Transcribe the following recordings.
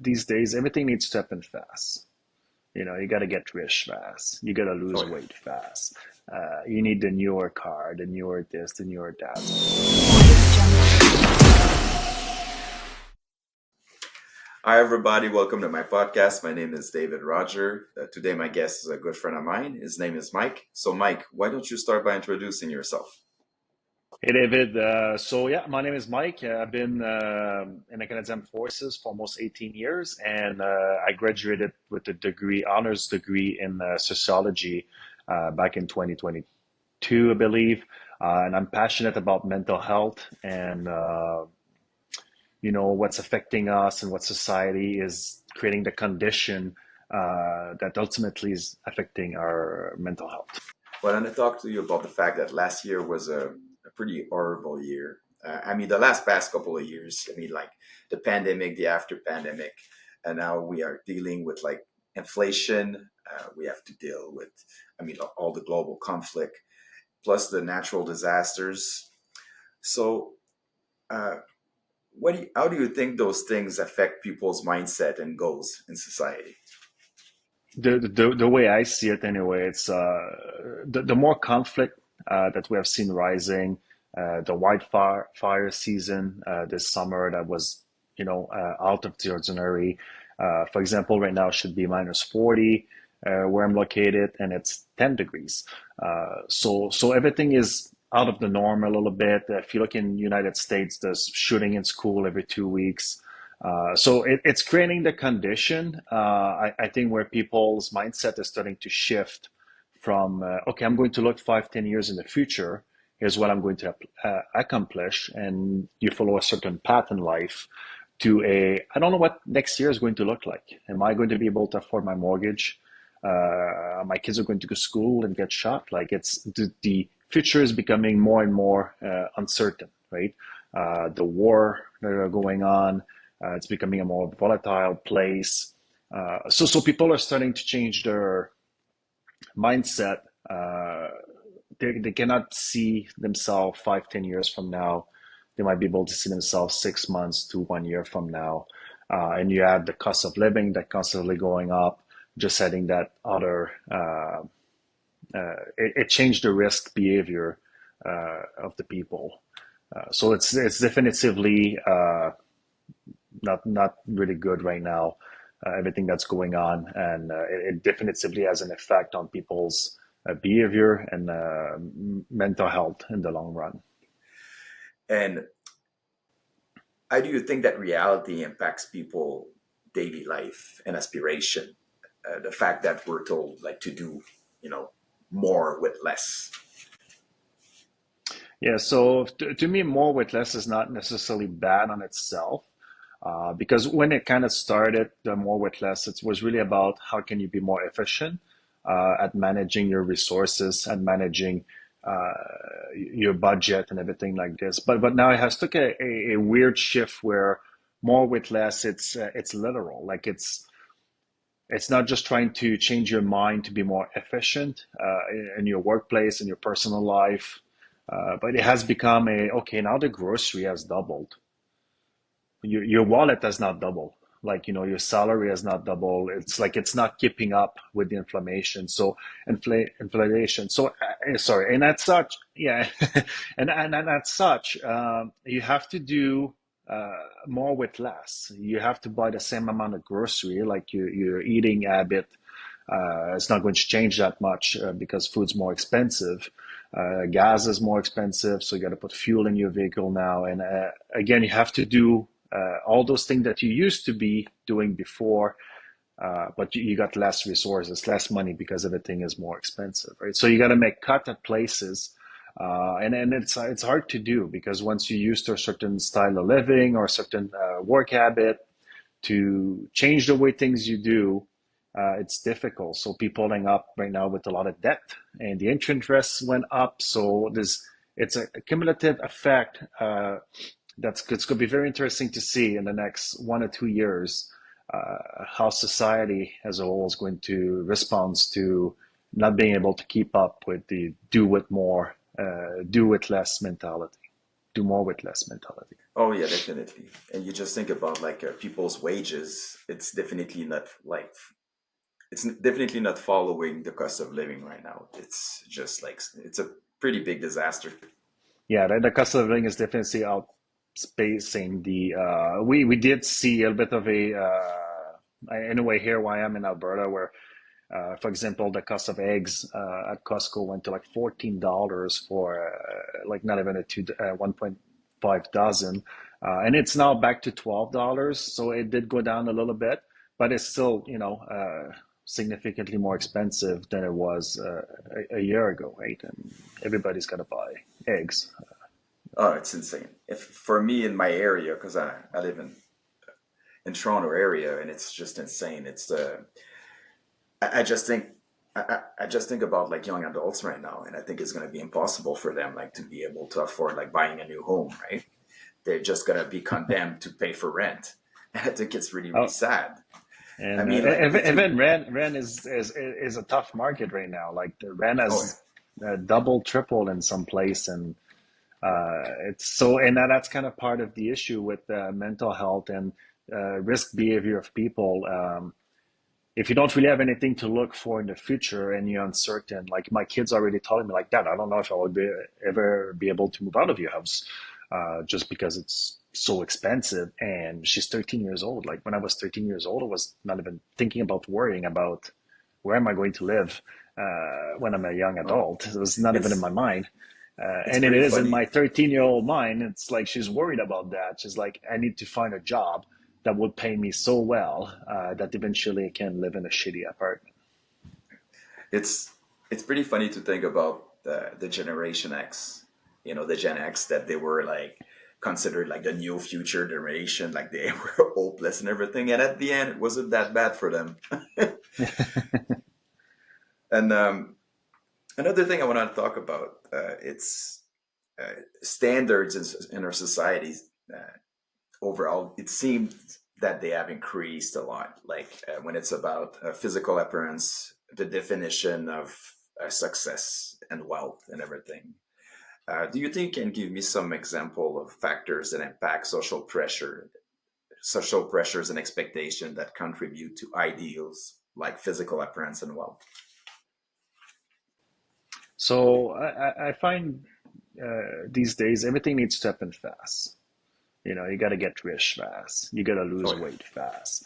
these days everything needs to happen fast. You got to get rich fast. You got to Oh lose yeah. weight fast. You need the newer car, the newer this, the newer that. Hi everybody, welcome to my podcast. My name is David Roger. Today my guest is a good friend of mine. His name is Mike. So Mike, why don't you start by introducing yourself? Hey David, so yeah, my name is Mike. I've been in the Canadian Forces for almost 18 years, and I graduated with a degree, honors degree in sociology back in 2022, I believe. And I'm passionate about mental health and what's affecting us and what society is creating the condition that ultimately is affecting our mental health. Well, I'm going to talk to you about the fact that last year was a pretty horrible year. I mean, the last past couple of years, I mean, like the pandemic, the after pandemic, and now we are dealing with like inflation. We have to deal with, I mean, all the global conflict, plus the natural disasters. So, uh, how do you think those things affect people's mindset and goals in society? The way I see it anyway, it's the more conflict that we have seen rising, the wildfire season this summer that was out of the ordinary. For example, right now it should be minus 40 where I'm located, and it's 10 degrees. So everything is out of the norm a little bit. If you look in United States, there's shooting in school every 2 weeks. So it's creating the condition, I think, where people's mindset is starting to shift from, okay, I'm going to look 5, 10 years in the future. Here's what I'm going to accomplish. And you follow a certain path in life to I don't know what next year is going to look like. Am I going to be able to afford my mortgage? My kids are going to go to school and get shot. Like the future is becoming more and more uncertain, right? The war that are going on, it's becoming a more volatile place. So people are starting to change their mindset. They cannot see themselves 5, 10 years from now. They might be able to see themselves 6 months to 1 year from now. And you add the cost of living that constantly going up, just adding that other, it changed the risk behavior of the people. So it's definitively not really good right now. Everything that's going on, and it definitively has an effect on people's behavior and mental health in the long run. And how do you think that reality impacts people daily life and aspiration? The fact that we're told like to do, you know, more with less. Yeah, so to me, more with less is not necessarily bad on itself. Because when it kind of started, the more with less, it was really about how can you be more efficient at managing your resources and managing uh, your budget and everything like this. But now it has took a weird shift where more with less, it's literal. Like it's not just trying to change your mind to be more efficient in your workplace and your personal life, but it has become okay, now the grocery has doubled. Your wallet has not doubled. Like, your salary has not doubled. It's like it's not keeping up with the inflammation. So inflation. So sorry. And as such, yeah, and as such, you have to do more with less. You have to buy the same amount of grocery, like your eating habit. It's not going to change that much because food's more expensive. Gas is more expensive, so you got to put fuel in your vehicle now. And again, you have to do all those things that you used to be doing before, but you got less resources, less money because everything is more expensive, right? So you got to make cut at places, and it's hard to do because once you used to a certain style of living or a certain work habit, to change the way things you do, it's difficult. So people end up right now with a lot of debt, and the interest went up. So it's a cumulative effect that's it's going to be very interesting to see in the next 1 or 2 years how society as a whole is going to respond to not being able to keep up with the do with more, do with less mentality. do more with less mentality. Oh yeah, definitely. And you just think about like people's wages. It's definitely not following the cost of living right now. It's just like it's a pretty big disaster. Yeah, the cost of living is definitely outspacing the. We did see a bit of a anyway here where I am in Alberta, where for example the cost of eggs at Costco went to like $14 for like not even a 1.5 dozen, and it's now back to $12. So it did go down a little bit, but it's still significantly more expensive than it was a year ago, right? And everybody's got to buy eggs. Oh, it's insane. If for me in my area, because I live in Toronto area, and it's just insane. I just think I just think about like young adults right now, and I think it's going to be impossible for them like to be able to afford like buying a new home, right? They're just going to be condemned to pay for rent, and I think it's really really Oh, sad. I and mean, like if you, even rent is a tough market right now. Like the rent oh yeah, has double, tripled in some place, and it's so, and that's kind of part of the issue with mental health and risk behavior of people. If you don't really have anything to look for in the future and you're uncertain, like my kids already telling me like, Dad, I don't know if I would ever be able to move out of your house, just because it's so expensive. And she's 13 years old. Like when I was 13 years old, I was not even thinking about worrying about where am I going to live when I'm a young oh, adult. It was not even in it's my mind. it's And it pretty is in funny. my 13-year-old mind. It's like she's worried about that. She's like, I need to find a job that would pay me so well that eventually I can live in a shitty apartment. It's it's pretty funny to think about the Generation X, the Gen X that they were like considered like the new future generation, like they were hopeless and everything, and at the end it wasn't that bad for them. And another thing I want to talk about, it's uh, standards in our societies overall. It seems that they have increased a lot. Like when it's about physical appearance, the definition of success and wealth and everything. Do you think you can give me some example of factors that impact social pressures and expectation that contribute to ideals like physical appearance and wealth? So I find these days everything needs to happen fast. You got to get rich fast. You got to Oh lose yeah. weight fast.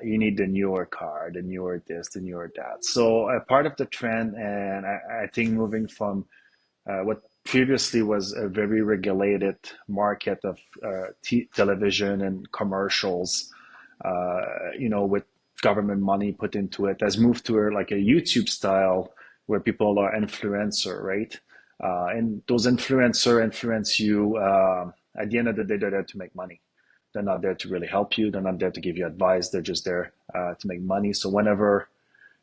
You need the newer car, the newer this, the newer that. So part of the trend, and I think moving from what previously was a very regulated market of television and commercials, with government money put into it, has moved to like a YouTube style where people are influencer, right? And those influencer influence you. At the end of the day, they're there to make money. They're not there to really help you. They're not there to give you advice. They're just there to make money. So whenever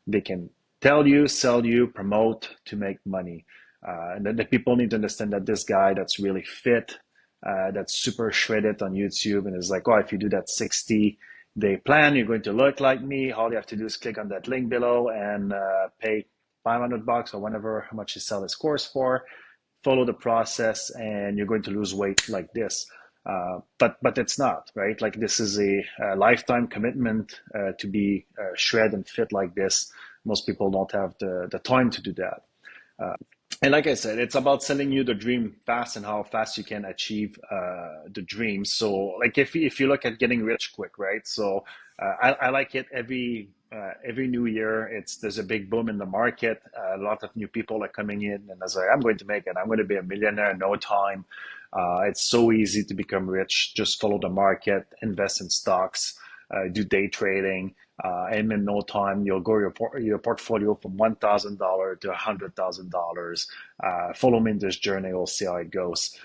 they can tell you, sell you, promote to make money. And then the people need to understand that this guy that's really fit, that's super shredded on YouTube, and is like, oh, if you do that 60-day plan, you're going to look like me. All you have to do is click on that link below and pay $500 or whatever how much you sell this course for. Follow the process, and you're going to lose weight like this. But it's not right. Like this is a lifetime commitment to be shred and fit like this. Most people don't have the time to do that. And like I said, it's about selling you the dream fast and how fast you can achieve the dream. So, like if you look at getting rich quick, right? So, I like it every new year. There's a big boom in the market. A lot of new people are coming in, and I was like, I'm going to make it. I'm going to be a millionaire in no time. It's so easy to become rich. Just follow the market, invest in stocks, do day trading, and in no time you'll grow your portfolio from $1,000 to $100,000. Follow me in this journey. We'll see how it goes.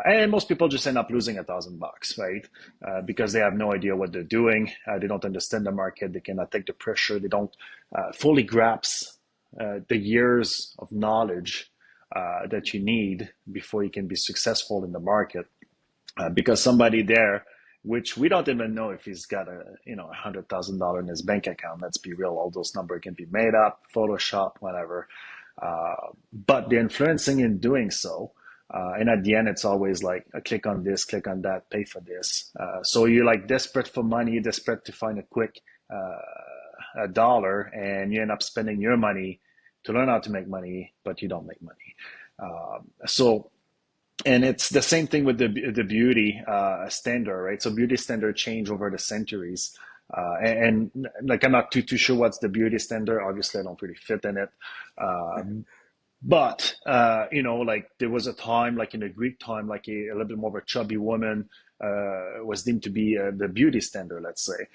And most people just end up losing $1,000, right? Because they have no idea what they're doing. They don't understand the market. They cannot take the pressure. They don't fully grasp the years of knowledge that you need before you can be successful in the market. Because somebody there, which we don't even know if he's got $100,000 in his bank account. Let's be real; all those numbers can be made up, Photoshop, whatever. But they're influencing in doing so. And at the end, it's always like click on this, click on that, pay for this. So you're like desperate for money, desperate to find a quick a dollar, and you end up spending your money to learn how to make money, but you don't make money. So and it's the same thing with the beauty standard, right? So beauty standard change over the centuries. And like I'm not too sure what's the beauty standard. Obviously, I don't really fit in it. Uh, but like there was a time, like in the Greek time, like a little bit more of a chubby woman was deemed to be the beauty standard, let's say.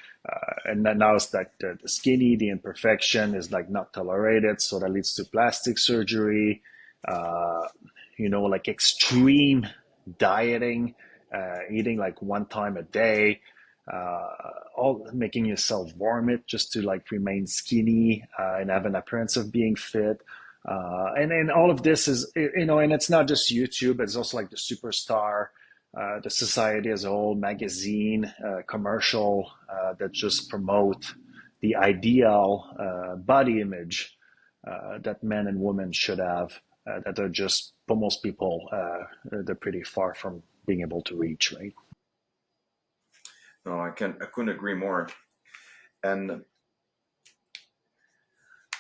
And then now it's like the skinny, the imperfection is like not tolerated, so that leads to plastic surgery. Uh, like extreme dieting, eating like one time a day, all making yourself vomit just to like remain skinny and have an appearance of being fit. And then all of this is, and it's not just YouTube, it's also like the superstar, the society as a whole, magazine, commercial that just promote the ideal body image that men and women should have, that are just, for most people, they're pretty far from being able to reach, right? No, I couldn't agree more. And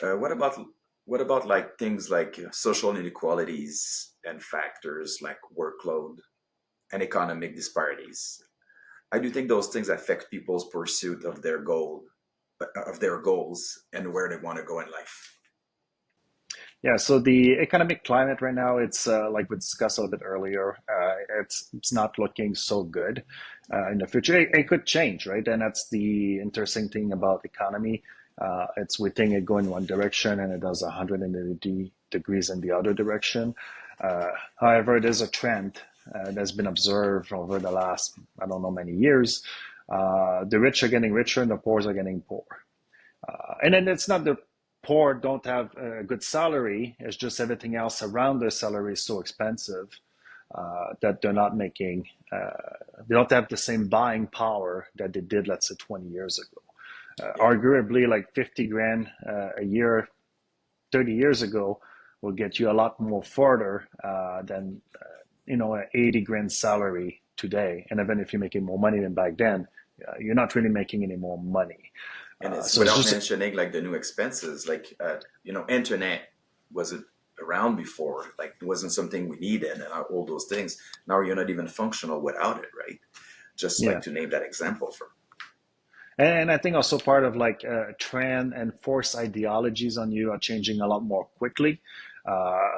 what about like things like social inequalities and factors like workload and economic disparities? I do think those things affect people's pursuit of their goals and where they want to go in life. Yeah, so the economic climate right now, it's like we discussed a little bit earlier, it's not looking so good in the future. It could change, right? And that's the interesting thing about economy. It's we think it go in one direction and it does 180 degrees in the other direction. However, there's a trend that's been observed over the last, I don't know, many years. The rich are getting richer and the poor are getting poor. And then it's not the poor don't have a good salary, it's just everything else around their salary is so expensive that they're not making, they don't have the same buying power that they did, let's say, 20 years ago. Yeah. Arguably, like 50 grand a year, 30 years ago, will get you a lot more further than, an 80 grand salary today. And even if you're making more money than back then, you're not really making any more money. And it's So it's without just, mentioning like the new expenses, like internet wasn't around before, like it wasn't something we needed, and all those things. Now you're not even functional without it, right? Just like yeah. to name that example for. And I think also part of like trend and force ideologies on you are changing a lot more quickly.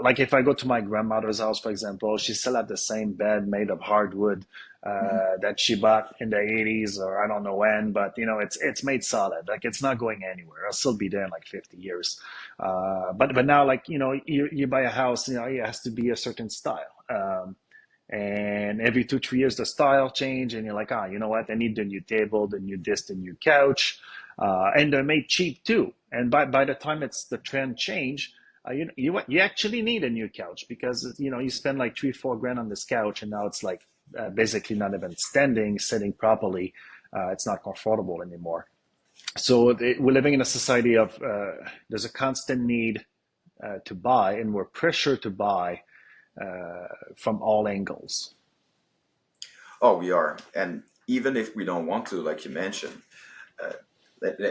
Like if I go to my grandmother's house, for example, she still had the same bed made of hardwood Mhm. that she bought in the 80s or I don't know when, but it's made solid. Like it's not going anywhere. It'll still be there in like 50 years. But now like you buy a house, it has to be a certain style. And every 2 3 years the style change and you're like, you know what, I need the new table, the new this, the new couch, and they're made cheap too. And by the time it's the trend change, you actually need a new couch because you spend like 3 4 grand on this couch and now it's like basically not even standing sitting properly. It's not comfortable anymore. So we're living in a society of there's a constant need to buy and we're pressured to buy from all angles. Oh, we are, and even if we don't want to, like you mentioned, uh,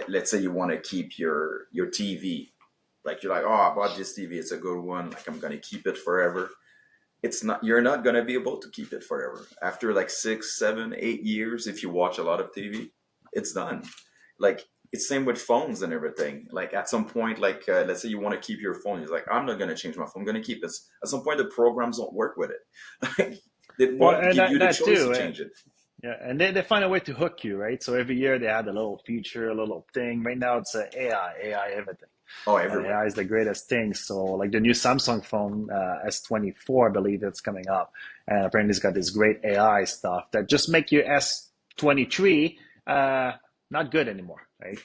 let's say you want to keep your TV, like you're like, oh, I bought this TV, it's a good one, like I'm gonna keep it forever. It's not, you're not going to be able to keep it forever. After like 6 7 8 years, if you watch a lot of TV, it's done. Like it's same with phones and everything. Like at some point, like let's say you want to keep your phone, you're like, I'm not going to change my phone, I'm going to keep it. At some point the programs don't work with it. Like they Well, won't and give that, you the that choice to too. change it. Yeah, and they find a way to hook you, right? So every year they add a little feature, a little thing. Right now it's AI everything. Oh, AI everywhere. is the greatest thing. So like the new Samsung phone S24, I believe it's coming up, and apparently it's got this great AI stuff that just make your S23 not good anymore, right?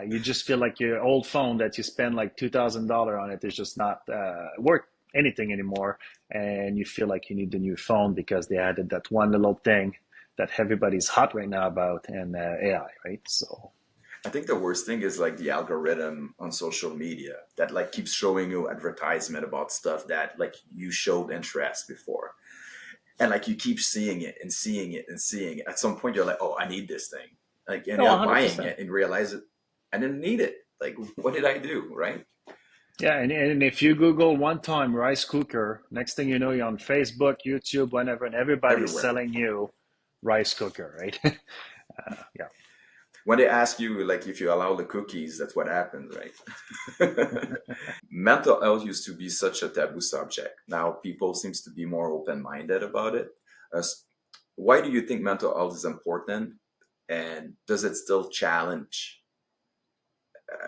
You just feel like your old phone that you spend like $2,000 on it is just not worth anything anymore, and you feel like you need the new phone because they added that one little thing that everybody's hot right now about and AI, right? So I think the worst thing is like the algorithm on social media that like keeps showing you advertisement about stuff that like you showed interest before. And like you keep seeing it and seeing it and seeing it. At some point you're like, oh, I need this thing. Like and No, you're buying 100%. it and realize it I didn't need it. Like what did I do? Right? Yeah, and if you Google one time rice cooker, next thing you know, you're on Facebook, YouTube, whenever, and everybody's Everywhere. selling you rice cooker, right? Yeah. When they ask you like if you allow the cookies, that's what happens, right? Mental health used to be such a taboo subject. Now people seems to be more open-minded about it. Why do you think mental health is important, and does it still challenge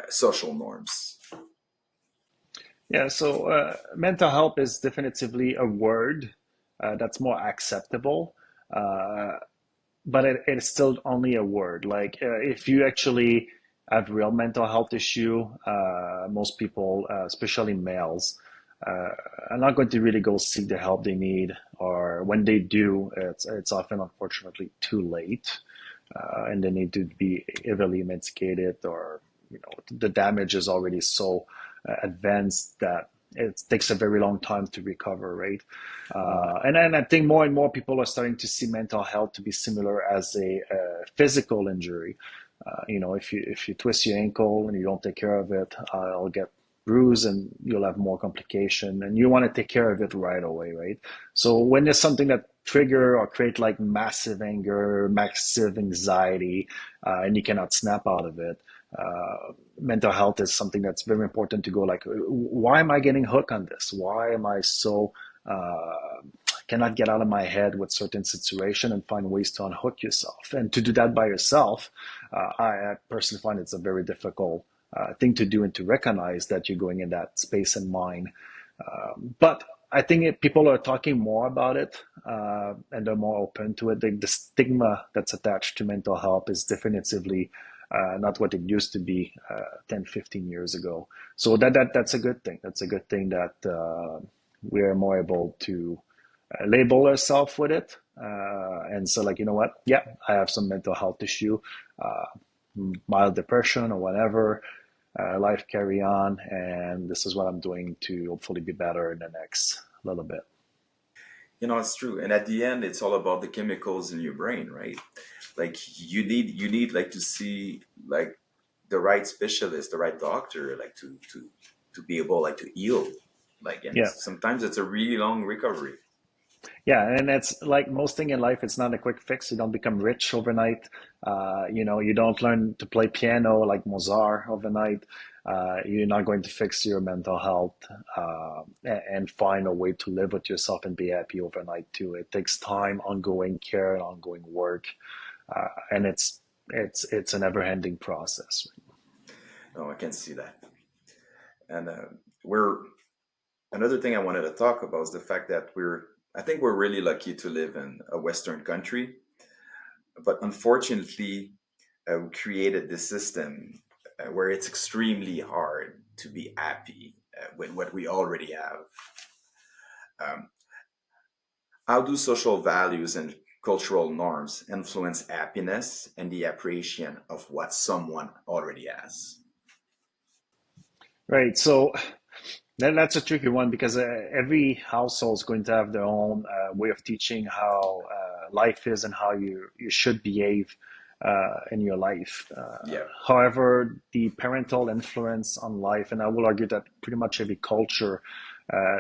social norms? Yeah, so mental health is definitively a word that's more acceptable, uh, but it's still only a word. Like if you actually have real mental health issue, most people, especially males, uh, are not going to really go seek the help they need, or when they do, it's often unfortunately too late, and they need to be heavily medicated, or the damage is already so advanced that it takes a very long time to recover, right? And then I think more and more people are starting to see mental health to be similar as a physical injury. If you twist your ankle and you don't take care of it, it'll get bruised and you'll have more complication. And you want to take care of it right away, right? So when there's something that trigger or create like massive anger, massive anxiety, and you cannot snap out of it, mental health is something that's very important to go like, why am I getting hooked on this? Why am I so cannot get out of my head with certain situation, and find ways to unhook yourself? And to do that by yourself, I personally find it's a very difficult thing to do, and to recognize that you're going in that space and mind. But I think people are talking more about it, and they're more open to it. The stigma that's attached to mental health is definitively not what it used to be 10, 15 years ago. So that's a good thing. That's a good thing that we're more able to label ourselves with it. And so, like, you know what? Yeah, I have some mental health issue, uh, mild depression or whatever. Life carry on, and this is what I'm doing to hopefully be better in the next little bit. It's true. And at the end, it's all about the chemicals in your brain, right? Like you need like to see like the right specialist, the right doctor, like to be able like to heal. Like, and Yeah. sometimes it's a really long recovery. Yeah, and it's like most thing in life, it's not a quick fix. You don't become rich overnight. You don't learn to play piano like Mozart overnight. You're not going to fix your mental health and find a way to live with yourself and be happy overnight too. It takes time, ongoing care, and ongoing work, and it's a never-ending process. No, I can see that. And we're another thing I wanted to talk about is the fact that I think we're really lucky to live in a Western country, but unfortunately, we created this system where it's extremely hard to be happy with what we already have. Um, how do social values and cultural norms influence happiness and the appreciation of what someone already has? Right. So that's a tricky one, because every household is going to have their own way of teaching how life is and how you should behave in your life. Yeah, However, the parental influence on life, and I will argue that pretty much every culture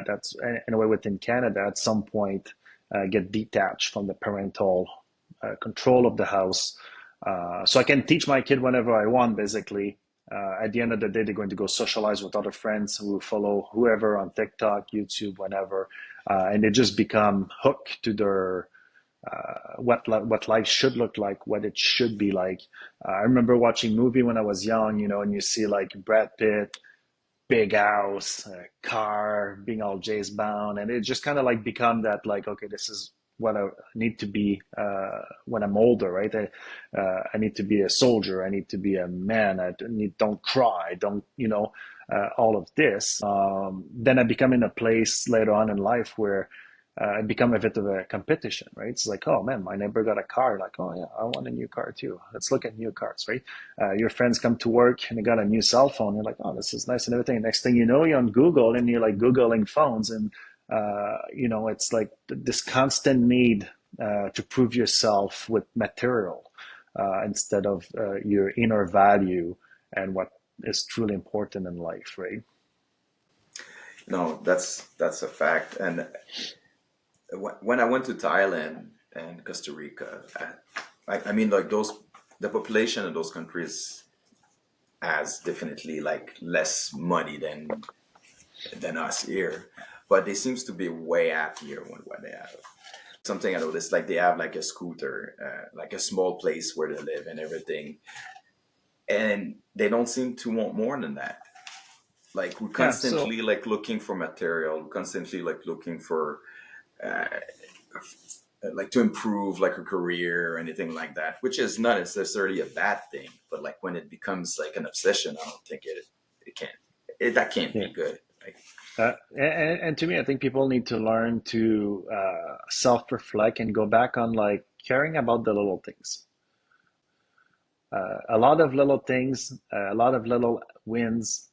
that's in a way within Canada at some point get detached from the parental control of the house. So I can teach my kid whenever I want, basically. At the end of the day, they're going to go socialize with other friends who follow whoever on TikTok, YouTube, whenever, and they just become hooked to their what life should look like, what it should be like. I remember watching movie when I was young, and you see like Brad Pitt, big house, car, being all Jays bound, and it just kind of like become that like, okay, this is what I need to be when I'm older, right? I need to be a soldier. I need to be a man. Don't cry. Don't, all of this. Then I become in a place later on in life where it become a bit of a competition, right? It's like, oh man, my neighbor got a car. Like, oh yeah, I want a new car too. Let's look at new cars, right? Your friends come to work and they got a new cell phone. You're like, oh, this is nice and everything. Next thing you know, you're on Google and you're like Googling phones. And, it's like this constant need to prove yourself with material instead of your inner value and what is truly important in life, right? No, that's a fact. And when I went to Thailand and Costa Rica, I mean, like those, the population of those countries has definitely like less money than us here, but they seems to be way happier when what they have. Something I noticed, like they have like a scooter, like a small place where they live and everything, and they don't seem to want more than that. Like we're Yeah. So constantly like looking for material, constantly like looking for uh, like to improve like a career or anything like that, which is not necessarily a bad thing, but like when it becomes like an obsession, I don't think it can't that can't yeah. be good. Like, And to me, I think people need to learn to self-reflect and go back on like caring about the little things. A lot of little things, a lot of little wins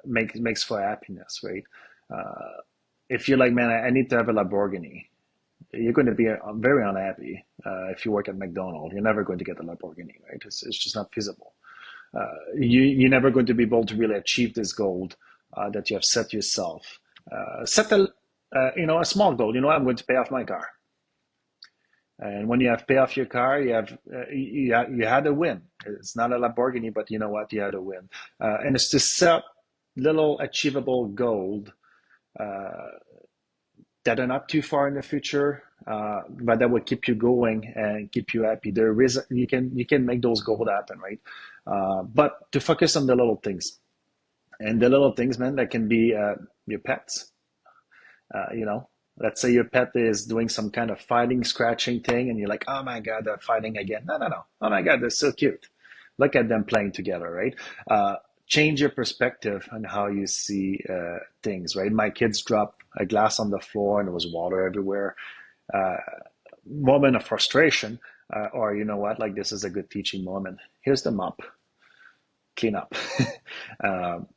makes for happiness, right? If you're like, man, I need to have a Lamborghini, you're going to be very unhappy if you work at McDonald's. You're never going to get a Lamborghini, right? It's just not feasible. You're never going to be able to really achieve this goal that you have set yourself. Set a small goal. I'm going to pay off my car. And when you have pay off your car, you had a win. It's not a Lamborghini, but you know what? You had a win. And it's to set little achievable goals that are not too far in the future, but that will keep you going and keep you happy. There is you can make those goals happen, right? But to focus on the little things, and the little things, man, that can be your pets. You know, let's say your pet is doing some kind of fighting, scratching thing, and you're like, oh my God, they're fighting again. No, no, no. Oh my God, they're so cute. Look at them playing together, right? Change your perspective on how you see things, right? My kids dropped a glass on the floor and there was water everywhere. Uh, Moment of frustration, or you know what, like this is a good teaching moment. Here's the mop, clean up. um,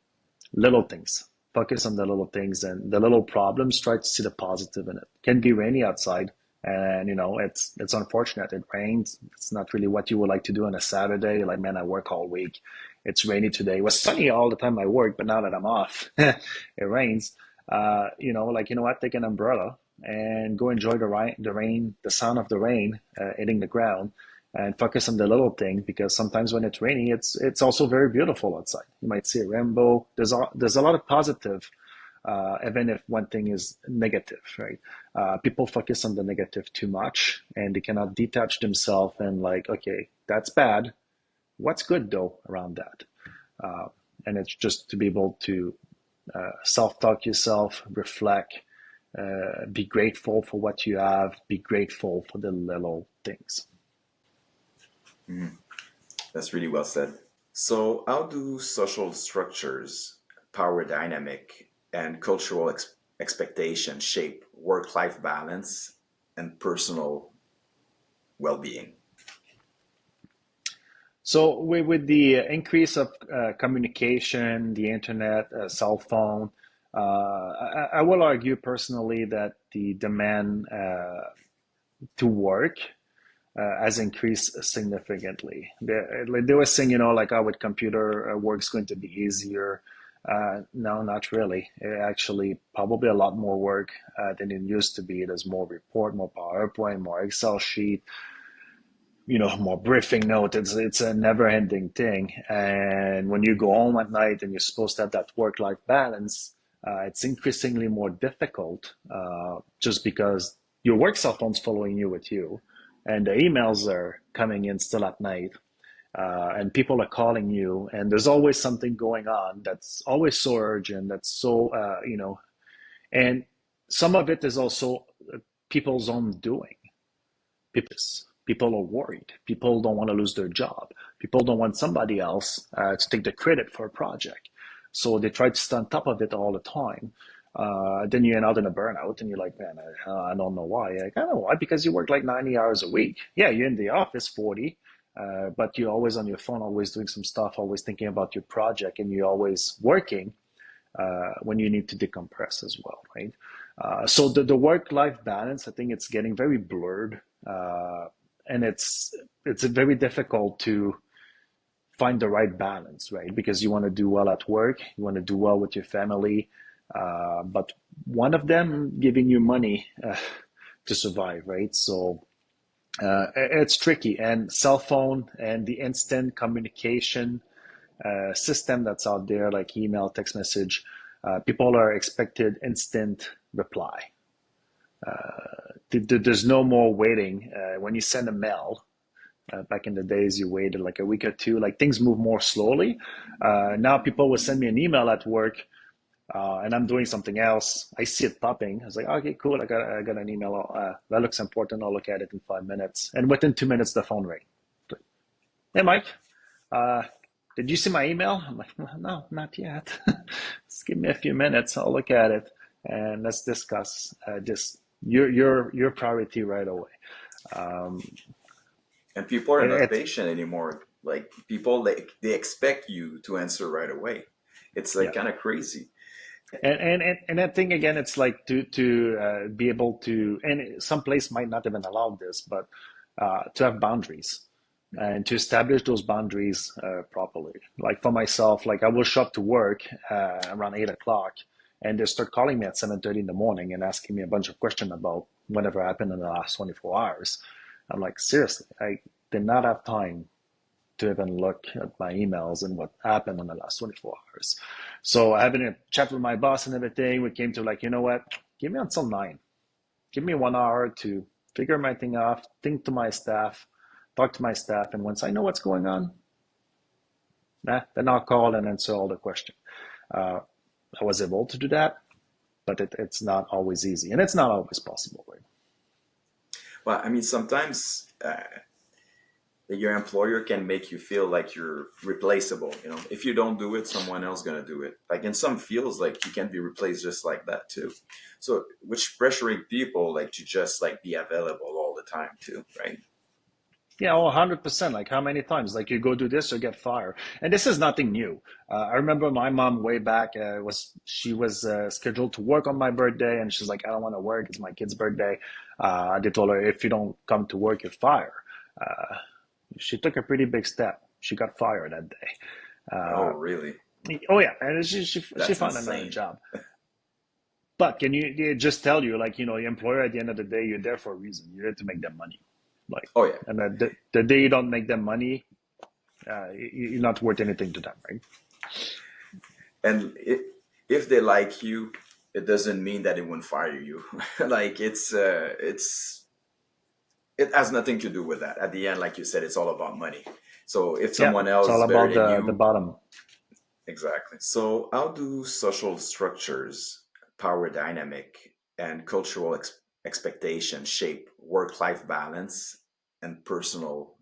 Little things. Focus on the little things and the little problems. Try to see the positive in it. It can be rainy outside, and it's unfortunate. It rains. It's not really what you would like to do on a Saturday. You're like, man, I work all week. It's rainy today. It was sunny all the time I work, but now that I'm off, it rains. Like you know what? Take an umbrella and go enjoy the rain, the sound of the rain hitting the ground, and focus on the little thing because sometimes when it's raining, it's also very beautiful outside. You might see a rainbow. There's a lot of positive, even if one thing is negative, right? People focus on the negative too much, and they cannot detach themselves and like, okay, that's bad. What's good though around that? Uh, and it's just to be able to self-talk yourself, reflect, be grateful for what you have, be grateful for the little things. mhm, that's really well said. So, how do social structures, power dynamic, and cultural expectations shape work-life balance and personal well-being? So with the increase of communication, the internet, cell phone, I will argue personally that the demand to work has increased significantly. Like they were saying, like, oh, with computer work's going to be easier. No, not really. Actually, probably a lot more work than it used to be. There's more report, more PowerPoint, more Excel sheet, more briefing note. It's a never ending thing. And when you go home at night and you're supposed to have that work life balance, it's increasingly more difficult just because your work cell phone's following you with you, and the emails are coming in still at night, and people are calling you, and there's always something going on that's always so urgent, that's so, and some of it is also people's own doing. People are worried. People don't want to lose their job. People don't want somebody else to take the credit for a project. So they try to stay on top of it all the time. Then you end out in a burnout, and you're like, man, I don't know why. Like, I don't know why, because you work like 90 hours a week. Yeah, you're in the office 40, but you're always on your phone, always doing some stuff, always thinking about your project, and you're always working when you need to decompress as well, right? So the work-life balance, I think it's getting very blurred, and it's very difficult to find the right balance, right? Because you want to do well at work, you want to do well with your family, but one of them giving you money to survive, right? So it's tricky. And cell phone and the instant communication system that's out there, like email, text message, people are expected instant reply. There's no more waiting. When you send a mail, back in the days, you waited like a week or two. Like things move more slowly. Now people will send me an email at work, and I'm doing something else. I see it popping. I was like, okay, cool. I got an email. That looks important. I'll look at it in 5 minutes. And within 2 minutes, the phone rang. Hey, Mike, uh, did you see my email? I'm like, no, not yet. Just give me a few minutes. I'll look at it and let's discuss just your priority right away. Um, And people are not it's patient anymore. Like people, they expect you to answer right away. It's like yeah. kind of crazy. And I think again, it's like to be able to, and some place might not even allow this, but to have boundaries and to establish those boundaries properly. Like for myself, like I will show up to work around 8 o'clock, and they start calling me at 7:30 in the morning and asking me a bunch of questions about whatever happened in the last 24 hours. I'm like, seriously, I did not have time to even look at my emails and what happened in the last 24 hours. So having a chat with my boss and everything, we came to like, you know what? Give me until 9. Give me 1 hour to figure my thing out, think to my staff, talk to my staff, and once I know what's going on, then I'll call and answer all the questions. Uh, I was able to do that, but it's not always easy, and it's not always possible, right? Well, I mean, sometimes your employer can make you feel like you're replaceable. You know, if you don't do it, someone else gonna do it. Like in some fields, like you can be replaced just like that too. So, which pressuring people like to just like be available all the time too, right? Yeah, 100%. Like how many times? Like you go do this or get fired. And this is nothing new. I remember my mom way back was she was scheduled to work on my birthday, and she's like, I don't want to work. It's my kid's birthday. They told her if you don't come to work, you're fired. Uh, she took a pretty big step. She got fired that day. Oh, Uh, really? oh yeah, and she That's found another insane. job. But can you just tell you like your employer at the end of the day, you're there for a reason. You're there to make them money. Like, Oh yeah, and the day you don't make them money, you're not worth anything to them, right? and if they like you, it doesn't mean that they won't fire you. Like it has nothing to do with that. At the end, like you said, it's all about money. So if Yeah, someone it's else all is better about than the you, bottom. exactly. So how do social structures, power dynamic, and cultural expectations shape work-life balance and personal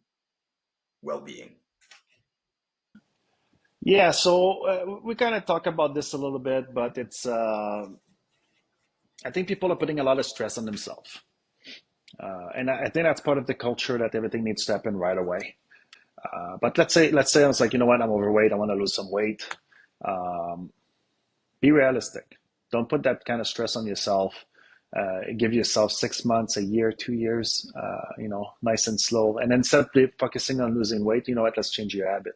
well-being? Yeah, so we kind of talk about this a little bit, but it's I think people are putting a lot of stress on themselves, and I think that's part of the culture that everything needs to happen right away. But let's say I was like, you know what, I'm overweight, I want to lose some weight. Um, be realistic. Don't put that kind of stress on yourself. Give yourself 6 months, a year, 2 years, nice and slow. And instead of focusing on losing weight, you know what, let's change your habit.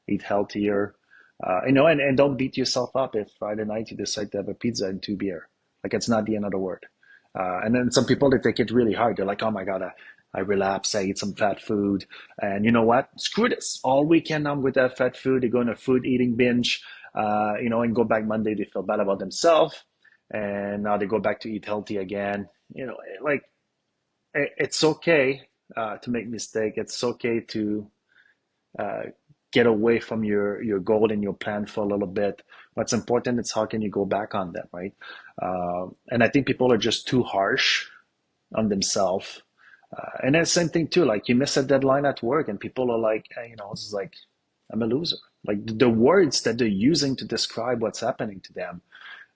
Eat healthier. And don't beat yourself up if Friday night you decide to have a pizza and 2 beer. Like it's not the end of the world. And then some people, they take it really hard. They're like, oh my God, I relapse, I eat some fat food. And you know what? Screw this. All weekend I'm with that fat food. They go on a food eating binge, and go back Monday, they feel bad about themselves. And now they go back to eat healthy again. Like it's okay to make mistake. It's okay to uh, get away from your goal and your plan for a little bit. What's important is how can you go back on them, right? And I think people are just too harsh on themselves. And then same thing too, like you miss a deadline at work and people are like, it's like, I'm a loser. Like the words that they're using to describe what's happening to them,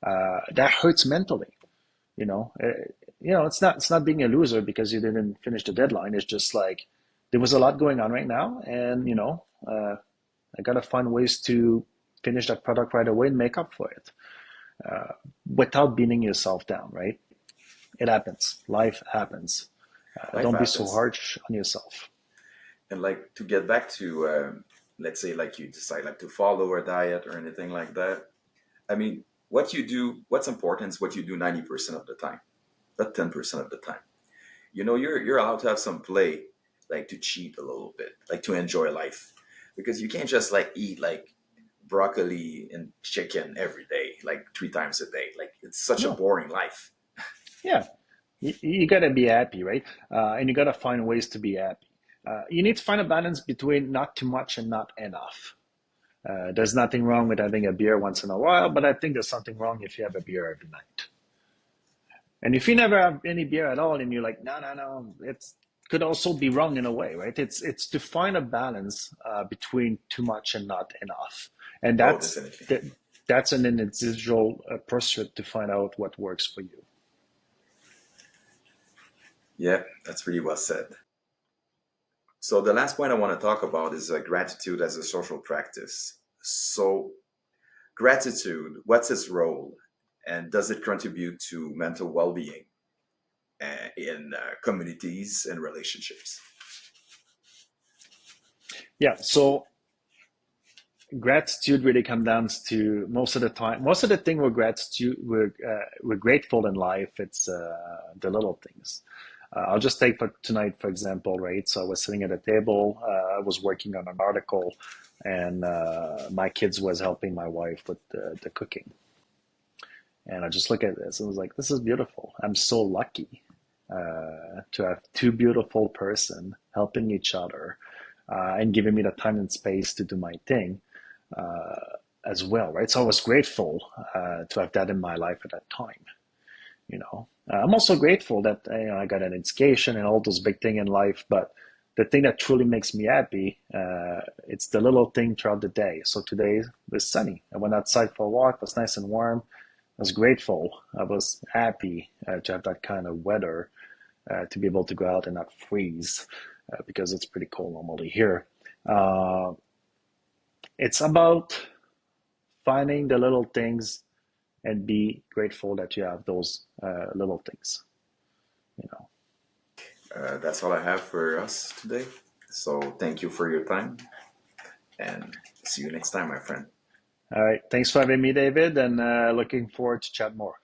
that hurts mentally. You know, it's not being a loser because you didn't finish the deadline. It's just like there was a lot going on right now, and I gotta find ways to finish that product right away and make up for it without beating yourself down. Right? It happens. Life happens. Life Don't be so happens. harsh on yourself. And like to get back to, let's say, like you decide like to follow a diet or anything like that. I mean, what you do, what's important is what you do 90% of the time, not 10% of the time. You're allowed to have some play, like to cheat a little bit, like to enjoy life, because you can't just like eat like broccoli and chicken every day, like 3 times a day. Like it's such a No. boring life. Yeah. You gotta be happy, right? And you gotta find ways to be happy. You need to find a balance between not too much and not enough. There's nothing wrong with having a beer once in a while, but I think there's something wrong if you have a beer every night. And if you never have any beer at all, and you're like, no, no, no, it's could also be wrong in a way, right? It's to find a balance between too much and not enough, and Oh, that's definitely. that, that's an individual pursuit to find out what works for you. Yeah, that's really well said. So the last point I want to talk about is gratitude as a social practice. So gratitude, what's its role, and does it contribute to mental well-being in communities and relationships? Yeah. So gratitude really comes down to most of the time. Most of the thing we're grateful in life. It's the little things. I'll just take for tonight, for example, right? So I was sitting at a table. I was working on an article, and my kids was helping my wife with the cooking. And I just look at this and was like, this is beautiful. I'm so lucky to have two beautiful person helping each other and giving me the time and space to do my thing as well, right? So I was grateful to have that in my life at that time. I'm also grateful that I got an education and all those big things in life, but the thing that truly makes me happy, it's the little thing throughout the day. So today was sunny. I went outside for a walk. It was nice and warm. I was grateful. I was happy to have that kind of weather, to be able to go out and not freeze, because it's pretty cold normally here. Uh, it's about finding the little things and be grateful that you have those little things, you know. That's all I have for us today. So thank you for your time and see you next time, my friend. All right. Thanks for having me, David, and looking forward to chat more.